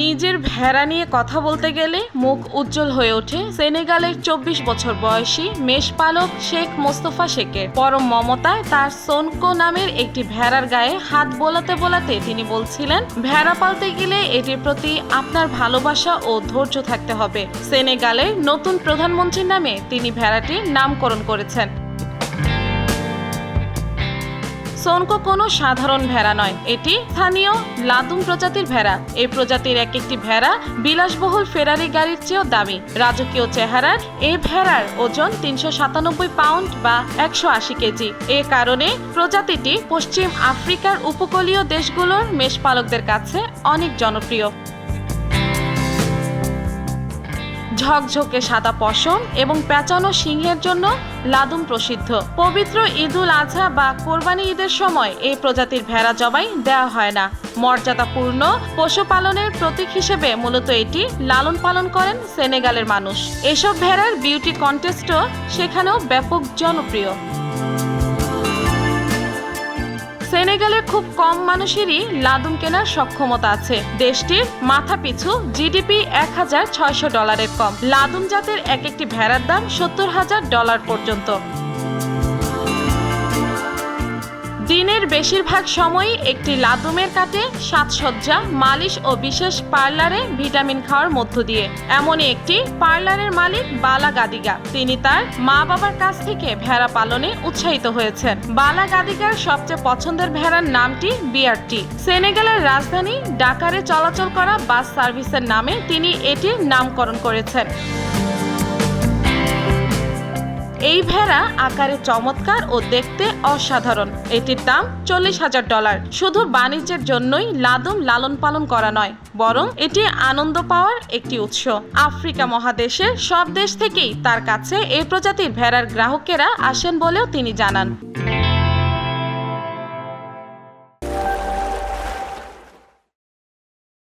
নিজের ভেড়া নিয়ে কথা বলতে গেলে মুখ উজ্জ্বল হয়ে ওঠে সেনেগালের ২৪ বছর বয়সী মেষপালক শেখ মোস্তফা শেখের। পরম মমতায় তার সোনকো নামের একটি ভেড়ার গায়ে হাত বোলাতে বোলাতে তিনি বলছিলেন, ভেড়া পালতে গেলে এটির প্রতি আপনার ভালোবাসা ও ধৈর্য থাকতে হবে। সেনেগালের নতুন প্রধানমন্ত্রীর নামে তিনি ভেড়াটির নামকরণ করেছেন। সোনকো কোনো সাধারণ ভেড়া নয়, এটি স্থানীয় লাদুম প্রজাতির ভেড়া। এই প্রজাতির এক একটি ভেড়া বিলাসবহুল ফেরারি গাড়ির চেয়েও দামি। রাজকীয় চেহারার এই ভেড়ার ওজন ৩৯৭ পাউন্ড বা ১৮০ কেজি। এ কারণে প্রজাতিটি পশ্চিম আফ্রিকার উপকূলীয় দেশগুলোর মেষপালকদের কাছে অনেক জনপ্রিয়। ঝকঝকে সাদা পশম এবং পেঁচানো সিংহের জন্য লাদুম প্রসিদ্ধ। পবিত্র ঈদুল আজহা বা কোরবানি ঈদের সময় এই প্রজাতির ভেড়া জবাই দেওয়া হয় না। মর্যাদাপূর্ণ পশুপালনের প্রতীক হিসেবে মূলত এটি লালন পালন করেন সেনেগালের মানুষ। এসব ভেড়ার বিউটি কন্টেস্টও সেখানেও ব্যাপক জনপ্রিয়। সেনেগালের খুব কম মানুষেরই লাদুম কেনার সক্ষমতা আছে। দেশটির মাথাপিছু জিডিপি $১,৬০০ কম। লাদুম জাতের এক একটি ভেড়ার দাম $৭০,০০০ পর্যন্ত। দিনের বেশিরভাগ সময়ই একটি লাদুমের কাটে সাজসজ্জা, মালিশ ও বিশেষ পার্লারে ভিটামিন খাওয়ার মধ্য দিয়ে। এমনই একটি পার্লারের মালিক বালা গাদিগা। তিনি তার মা বাবার কাছ থেকে ভেড়া পালনে উৎসাহিত হয়েছেন। বালা গাদিগার সবচেয়ে পছন্দের ভেড়ার নামটি বিআরটি। সেনেগালের রাজধানী ডাকারে চলাচল করা বাস সার্ভিসের নামে তিনি এটির নামকরণ করেছেন। এই ভেড়া আকারে চমৎকার ও দেখতে অসাধারণ। এটির দাম $৪০,০০০। শুধু বাণিজ্যের জন্যই লাদুম লালন পালন করা নয়, বরং এটি আনন্দ পাওয়ার একটি উৎস। আফ্রিকা মহাদেশের সব দেশ থেকেই তার কাছে এই প্রজাতির ভেড়ার গ্রাহকেরা আসেন বলেও তিনি জানান।